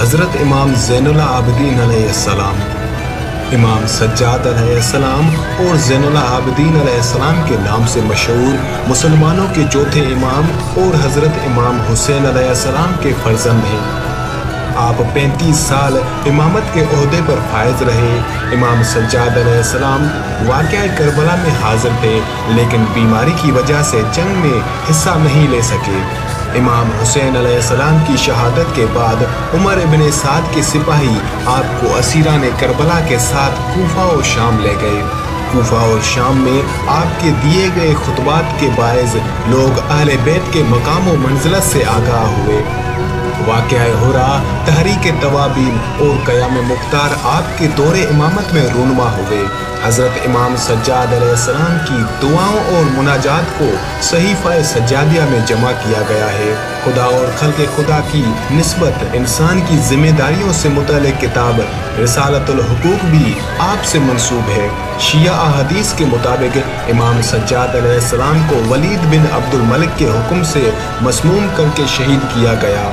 حضرت امام زین العابدین علیہ السلام، امام سجاد علیہ السلام اور زین العابدین علیہ السلام کے نام سے مشہور مسلمانوں کے چوتھے امام اور حضرت امام حسین علیہ السلام کے فرزند ہیں۔ آپ 35 سال امامت کے عہدے پر فائز رہے۔ امام سجاد علیہ السلام واقعہ کربلا میں حاضر تھے، لیکن بیماری کی وجہ سے جنگ میں حصہ نہیں لے سکے۔ امام حسین علیہ السلام کی شہادت کے بعد عمر ابن سعد کے سپاہی آپ کو اسیران کربلا کے ساتھ کوفہ و شام لے گئے۔ کوفہ اور شام میں آپ کے دیے گئے خطبات کے باعث لوگ اہل بیت کے مقام و منزلت سے آگاہ ہوئے۔ واقعہ ہورا، تحریک توابین اور قیام مختار آپ کے دور امامت میں رونما ہوئے۔ حضرت امام سجاد علیہ السلام کی دعاؤں اور مناجات کو صحیفہ سجادیہ میں جمع کیا گیا ہے۔ خدا اور خلق خدا کی نسبت انسان کی ذمہ داریوں سے متعلق کتاب رسالۃ الحقوق بھی آپ سے منسوب ہے۔ شیعہ احادیث کے مطابق امام سجاد علیہ السلام کو ولید بن عبد الملک کے حکم سے مسموم کر کے شہید کیا گیا۔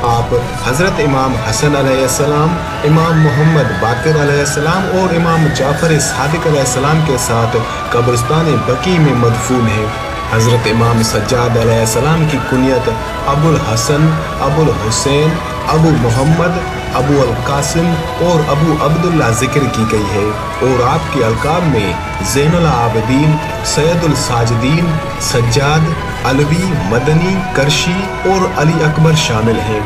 آپ حضرت امام حسن علیہ السلام، امام محمد باقر علیہ السلام اور امام جعفر صادق علیہ السلام کے ساتھ قبرستان بقیع میں مدفون ہیں۔ حضرت امام سجاد علیہ السلام کی کنیت ابو الحسن، ابو الحسین، ابو محمد، ابو القاسم اور ابو عبداللہ ذکر کی گئی ہے، اور آپ کے القاب میں زین العابدین، سید الساجدین، سجاد، علوی، مدنی، کرشی اور علی اکبر شامل ہیں۔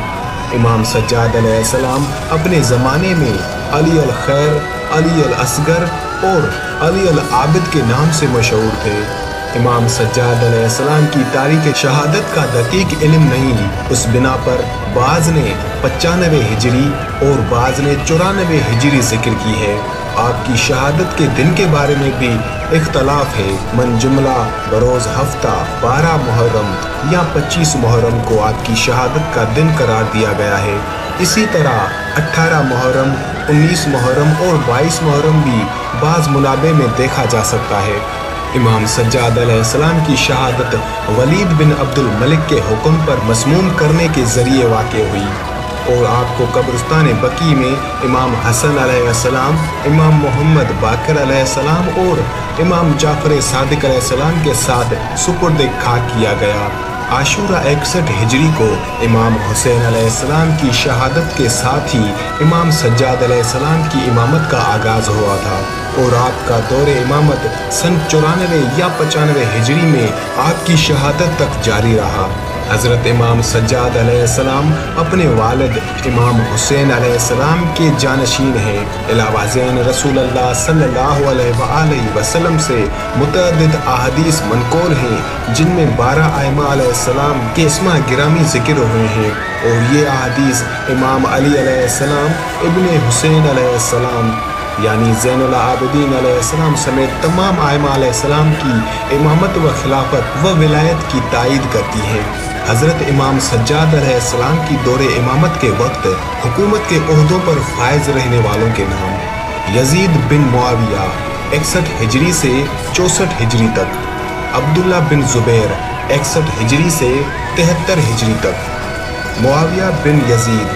امام سجاد علیہ السلام اپنے زمانے میں علی الخیر، علی الاصغر اور علی العابد کے نام سے مشہور تھے۔ امام سجاد علیہ السلام کی تاریخ شہادت کا دقیق علم نہیں، اس بنا پر بعض نے 95 ہجری اور بعض نے 94 ہجری ذکر کی ہے۔ آپ کی شہادت کے دن کے بارے میں بھی اختلاف ہے۔ من جملہ بروز ہفتہ 12 محرم یا 25 محرم کو آپ کی شہادت کا دن قرار دیا گیا ہے۔ اسی طرح 18 محرم، 19 محرم اور 22 محرم بھی بعض منابع میں دیکھا جا سکتا ہے۔ امام سجاد علیہ السلام کی شہادت ولید بن عبد الملک کے حکم پر مسموم کرنے کے ذریعے واقع ہوئی، اور آپ کو قبرستان بقیع میں امام حسن علیہ السلام، امام محمد باقر علیہ السلام اور امام جعفر صادق علیہ السلام کے ساتھ سپرد خاک کیا گیا۔ عاشورہ 61 ہجری کو امام حسین علیہ السلام کی شہادت کے ساتھ ہی امام سجاد علیہ السلام کی امامت کا آغاز ہوا تھا، اور آپ کا دور امامت سن 94 یا 95 ہجری میں آپ کی شہادت تک جاری رہا۔ حضرت امام سجاد علیہ السلام اپنے والد امام حسین علیہ السلام کے جانشین ہیں۔ علاوہ ازیں رسول اللہ صلی اللہ علیہ وآلہ وسلم سے متعدد احادیث منقول ہیں، جن میں 12 ائمہ علیہ السلام کے اسماء گرامی ذکر ہوئے ہیں، اور یہ احادیث امام علی علیہ السلام، ابن حسین علیہ السلام یعنی زین العابدین علیہ السلام سمیت تمام ائمہ علیہ السلام کی امامت و خلافت و ولایت کی تائید کرتی ہیں۔ حضرت امام سجاد علیہ السلام کی دور امامت کے وقت حکومت کے عہدوں پر فائز رہنے والوں کے نام: یزید بن معاویہ 61 ہجری سے 64 ہجری تک، عبداللہ بن زبیر 61 ہجری سے 73 ہجری تک، معاویہ بن یزید،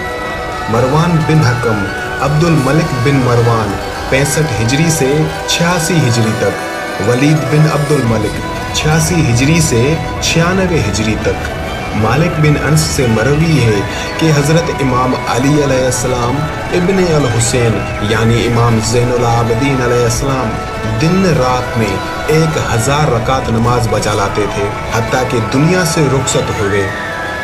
مروان بن حکم، عبد الملک بن مروان 65 ہجری سے 86 ہجری تک، ولید بن عبد الملک 86 ہجری سے 96 ہجری تک۔ مالک بن انس سے مروی ہے کہ حضرت امام علی علیہ السلام ابن الحسین یعنی امام زین العابدین علیہ السلام دن رات میں 1000 رکعت نماز بجا لاتے تھے، حتیٰ کہ دنیا سے رخصت ہوئے۔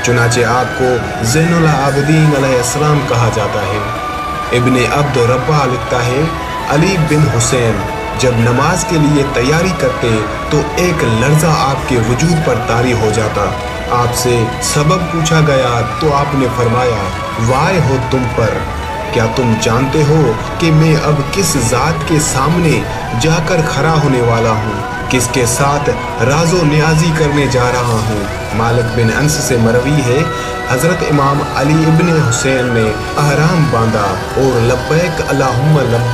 چنانچہ آپ کو زین العابدین علیہ السلام کہا جاتا ہے۔ ابن عبد ربہ لکھتا ہے، علی بن حسین جب نماز کے لیے تیاری کرتے تو ایک لرزہ آپ کے وجود پر طاری ہو جاتا۔ آپ سے سبب پوچھا گیا تو آپ نے فرمایا، وائے ہو تم پر، کیا تم جانتے ہو کہ میں اب کس ذات کے سامنے جا کر کھڑا ہونے والا ہوں، کس کے ساتھ راز و نیازی کرنے جا رہا ہوں؟ مالک بن انس سے مروی ہے، حضرت امام علی ابن حسین نے احرام باندھا اور لبیک اللہم لبیک